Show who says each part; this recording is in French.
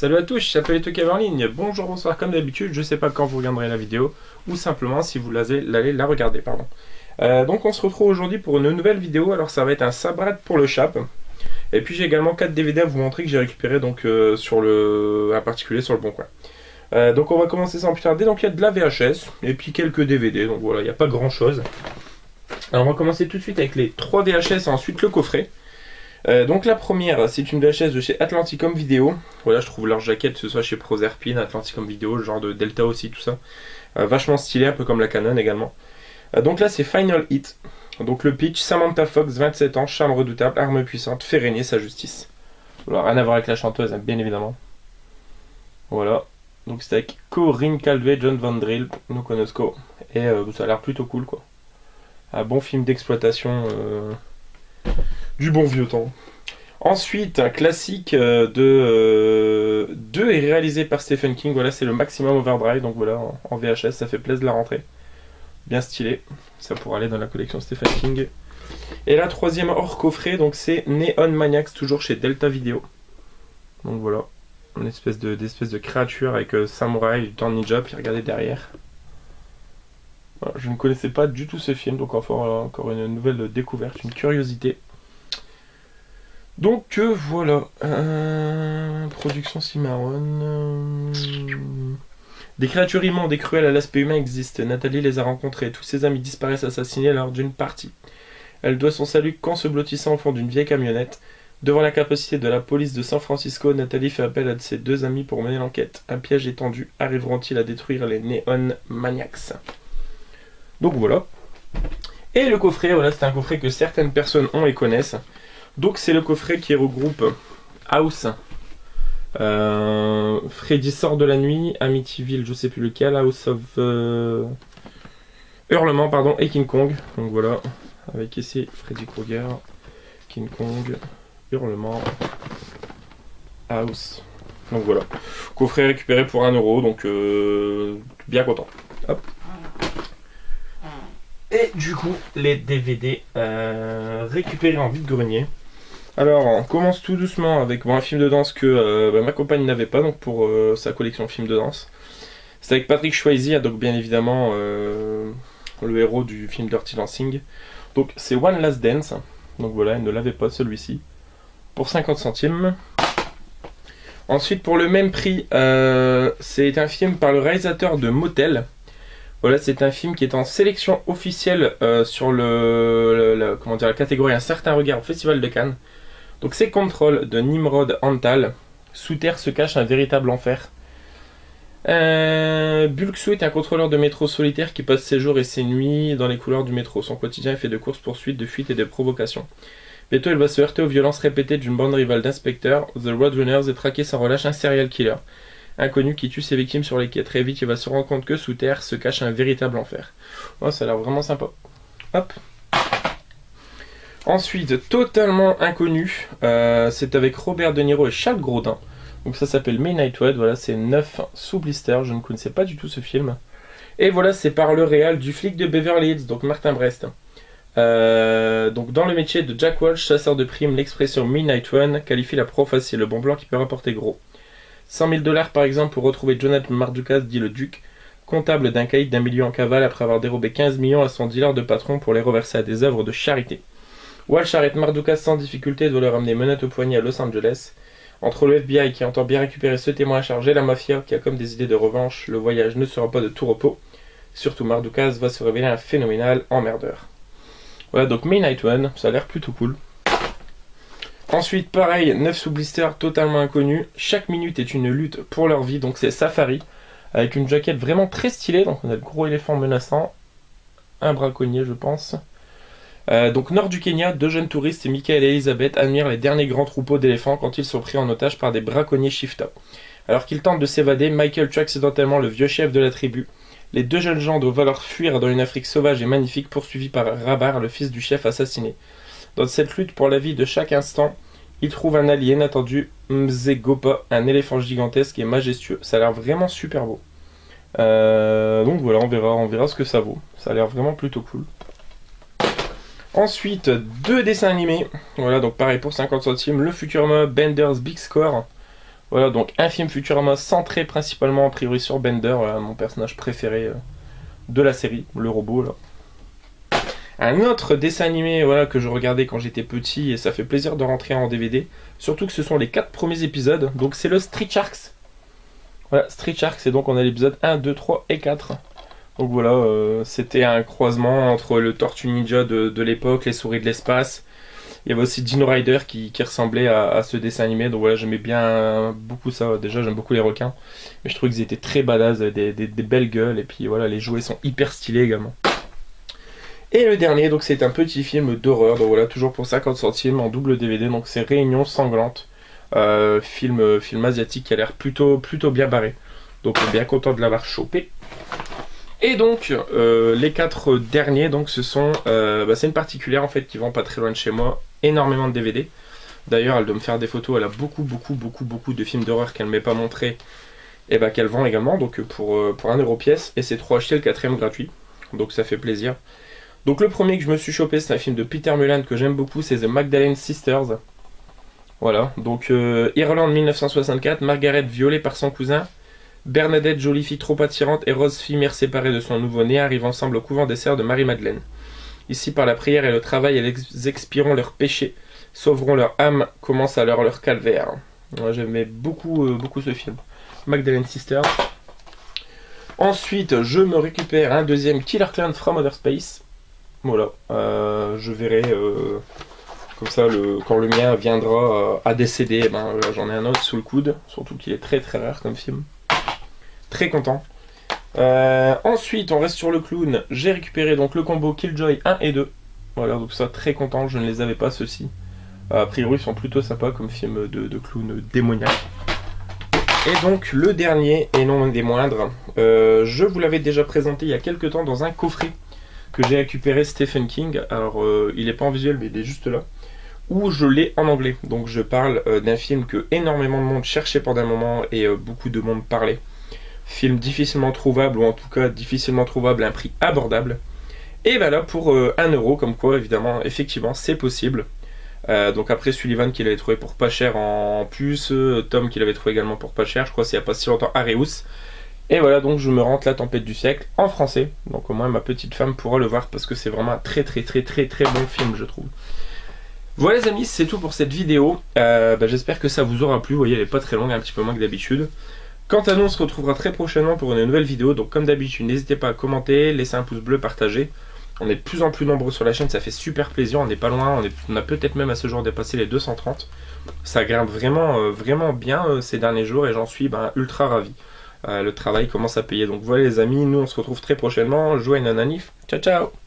Speaker 1: Salut à tous, je m'appelle Tokav en ligne. Bonjour, bonsoir, comme d'habitude, je sais pas quand vous regarderez la vidéo, ou simplement si vous allez la regarder, pardon. Donc on se retrouve aujourd'hui pour une nouvelle vidéo, alors ça va être un sabrad pour le chap. Et puis j'ai également 4 DVD à vous montrer que j'ai récupéré donc en particulier sur le Bon Coin. Donc on va commencer sans plus tarder, donc il y a de la VHS, et puis quelques DVD, donc voilà, il n'y a pas grand chose. Alors on va commencer tout de suite avec les 3 VHS et ensuite le coffret. Donc la première, c'est une VHS de chez Atlanticom Video. Voilà, je trouve leur jaquette, que ce soit chez Proserpine, Atlanticom Video, le genre de Delta aussi, tout ça. Vachement stylé, un peu comme la Canon également. Donc là, c'est Final Hit. Donc le pitch, Samantha Fox, 27 ans, charme redoutable, arme puissante, fait régner sa justice. Voilà, rien à voir avec la chanteuse, hein, bien évidemment. Voilà. Donc c'est avec Corinne Calvé, John Van Drill, nous connaissons. Et ça a l'air plutôt cool, quoi. Un bon film d'exploitation... du bon vieux temps. Ensuite, un classique de est réalisé par Stephen King. Voilà, c'est le Maximum Overdrive. Donc voilà, en VHS, ça fait plaisir de la rentrée. Bien stylé. Ça pourra aller dans la collection Stephen King. Et la troisième hors coffret, donc c'est Neon Maniacs, toujours chez Delta Video. Donc voilà, une espèce de créature avec samouraï, du temps ninja, puis regardez derrière. Voilà, je ne connaissais pas du tout ce film, donc encore une nouvelle découverte, une curiosité. Donc voilà, production Cimarron. Des créatures immondes et cruelles à l'aspect humain existent. Nathalie les a rencontrées. Tous ses amis disparaissent assassinés lors d'une partie. Elle doit son salut qu'en se blottissant au fond d'une vieille camionnette. Devant l'incapacité de la police de San Francisco, Nathalie fait appel à ses 2 amis pour mener l'enquête. Un piège est tendu. Arriveront-ils à détruire les Neon Maniacs? Donc voilà. Et le coffret, voilà, c'est un coffret que certaines personnes ont et connaissent. Donc c'est le coffret qui regroupe House, Freddy sort de la nuit, Amityville, je sais plus lequel, House of Hurlement, pardon, et King Kong. Donc voilà, avec ici Freddy Krueger, King Kong, Hurlement, House. Donc voilà, coffret récupéré pour 1€, donc bien content. Hop. Et du coup, les DVD récupérés en vide-grenier. Alors, on commence tout doucement avec un film de danse que ma compagne n'avait pas, donc pour sa collection de films de danse. C'est avec Patrick Swayze, donc bien évidemment le héros du film Dirty Dancing. Donc c'est One Last Dance, donc voilà, elle ne l'avait pas celui-ci, pour 50 centimes. Ensuite, pour le même prix, c'est un film par le réalisateur de Motel. Voilà, c'est un film qui est en sélection officielle sur la catégorie Un certain regard au Festival de Cannes. Donc c'est Control de Nimrod Antal. Sous terre se cache un véritable enfer. Bulksu est un contrôleur de métro solitaire qui passe ses jours et ses nuits dans les couloirs du métro. Son quotidien est fait de courses-poursuites, de fuites et de provocations. Bientôt, il va se heurter aux violences répétées d'une bande rivale d'inspecteurs, The Roadrunners, et traquer sans relâche un serial killer. Inconnu qui tue ses victimes sur les quais. Très vite, il va se rendre compte que sous terre se cache un véritable enfer. Oh, ça a l'air vraiment sympa. Hop. Ensuite, totalement inconnu, c'est avec Robert De Niro et Charles Grodin. Donc ça s'appelle Midnight Red, voilà, c'est 9 sous blister, je ne connaissais pas du tout ce film. Et voilà, c'est par le réal du flic de Beverly Hills, donc Martin Brest. Donc dans le métier de Jack Walsh, chasseur de primes, l'expression Midnight Run qualifie la proie facile, le bon blanc qui peut rapporter gros. 100 000 $ par exemple pour retrouver Jonathan Mardukas, dit le Duc, comptable d'un caïd d'1 million en cavale après avoir dérobé 15 millions à son dealer de patron pour les reverser à des œuvres de charité. Walsh arrête Mardukas sans difficulté et doit le ramener menottes au poignet à Los Angeles. Entre le FBI qui entend bien récupérer ce témoin à charge et la mafia qui a comme des idées de revanche, le voyage ne sera pas de tout repos. Surtout Mardukas va se révéler un phénoménal emmerdeur. Voilà, donc Midnight Run, ça a l'air plutôt cool. Ensuite, pareil, 9 sous blister, totalement inconnu. Chaque minute est une lutte pour leur vie, donc c'est Safari, avec une jaquette vraiment très stylée. Donc on a le gros éléphant menaçant, un braconnier je pense. Donc nord du Kenya, 2 jeunes touristes, Michael et Elizabeth, admirent les derniers grands troupeaux d'éléphants quand ils sont pris en otage par des braconniers shifta. Alors qu'ils tentent de s'évader, Michael tue accidentellement le vieux chef de la tribu. Les 2 jeunes gens doivent alors fuir dans une Afrique sauvage et magnifique, poursuivis par Rabar, le fils du chef assassiné. Dans cette lutte pour la vie de chaque instant, ils trouvent un allié inattendu, Mzegopa, un éléphant gigantesque et majestueux. Ça a l'air vraiment super beau. Donc voilà, on verra ce que ça vaut. Ça a l'air vraiment plutôt cool. Ensuite, 2 dessins animés. Voilà, donc pareil pour 50 centimes. Le Futurama Bender's Big Score. Voilà, donc un film Futurama centré principalement a priori sur Bender, mon personnage préféré de la série, le robot là. Un autre dessin animé voilà, que je regardais quand j'étais petit et ça fait plaisir de rentrer en DVD, surtout que ce sont les 4 premiers épisodes, donc c'est le Street Sharks. Voilà, Street Sharks, et donc on a l'épisode 1, 2, 3 et 4. Donc voilà, c'était un croisement entre le Tortue Ninja de l'époque, les souris de l'espace. Il y avait aussi Dino Rider qui ressemblait à ce dessin animé, donc voilà, j'aimais bien beaucoup ça. Déjà, j'aime beaucoup les requins, mais je trouvais qu'ils étaient très badass, des belles gueules, et puis voilà, les jouets sont hyper stylés également. Et le dernier, donc c'est un petit film d'horreur, donc voilà, toujours pour 50 centimes en double DVD, donc c'est Réunion sanglante, film asiatique qui a l'air plutôt bien barré, donc bien content de l'avoir chopé. Et donc les 4 derniers, donc ce sont, c'est une particulière en fait qui vend pas très loin de chez moi, énormément de DVD. D'ailleurs elle doit me faire des photos, elle a beaucoup de films d'horreur qu'elle ne m'ait pas montré, et qu'elle vend également, donc pour 1€ pièce, et c'est 3 achetés, le 4ème gratuit, donc ça fait plaisir. Donc le premier que je me suis chopé, c'est un film de Peter Mullan que j'aime beaucoup, c'est The Magdalene Sisters. Voilà, donc Irlande 1964, Margaret violée par son cousin, Bernadette, jolie fille trop attirante, et Rose, fille mère séparée de son nouveau-né, arrivent ensemble au couvent des sœurs de Marie-Madeleine. Ici, par la prière et le travail, elles expiront leurs péchés, sauveront leur âme, commence alors leur calvaire. Ouais, j'aimais beaucoup ce film. Magdalene Sisters. Ensuite, je me récupère un deuxième Killer Clown from Outer Space. Voilà, je verrai comme ça quand le mien viendra à décéder, là, j'en ai un autre sous le coude, surtout qu'il est très rare comme film. Très content. Ensuite, on reste sur le clown. J'ai récupéré donc le combo Killjoy 1 et 2. Voilà, donc ça, très content, je ne les avais pas ceux-ci. A priori, ils sont plutôt sympas comme film de clown démoniaque. Et donc, le dernier, et non des moindres, je vous l'avais déjà présenté il y a quelques temps dans un coffret que j'ai récupéré, Stephen King. Alors, il n'est pas en visuel, mais il est juste là. Où je l'ai en anglais. Donc, je parle d'un film que énormément de monde cherchait pendant un moment et beaucoup de monde parlait. Film difficilement trouvable, ou en tout cas difficilement trouvable à un prix abordable. Et voilà, pour 1€, comme quoi, évidemment, effectivement, c'est possible. Donc après Sullivan qui l'avait trouvé pour pas cher en puce, Tom qui l'avait trouvé également pour pas cher, je crois c'est il n'y a pas si longtemps, Areus. Et voilà, donc je me rentre La Tempête du siècle en français. Donc au moins ma petite femme pourra le voir parce que c'est vraiment un très bon film, je trouve. Voilà les amis, c'est tout pour cette vidéo. J'espère que ça vous aura plu. Vous voyez, elle est pas très longue, un petit peu moins que d'habitude. Quant à nous, on se retrouvera très prochainement pour une nouvelle vidéo. Donc comme d'habitude, n'hésitez pas à commenter, laisser un pouce bleu, partager. On est de plus en plus nombreux sur la chaîne, ça fait super plaisir. On n'est pas loin, on a peut-être même à ce jour dépassé les 230. Ça grimpe vraiment bien ces derniers jours et j'en suis ultra ravi. Le travail commence à payer. Donc voilà les amis, nous on se retrouve très prochainement. Jouez à Nananif. Ciao ciao.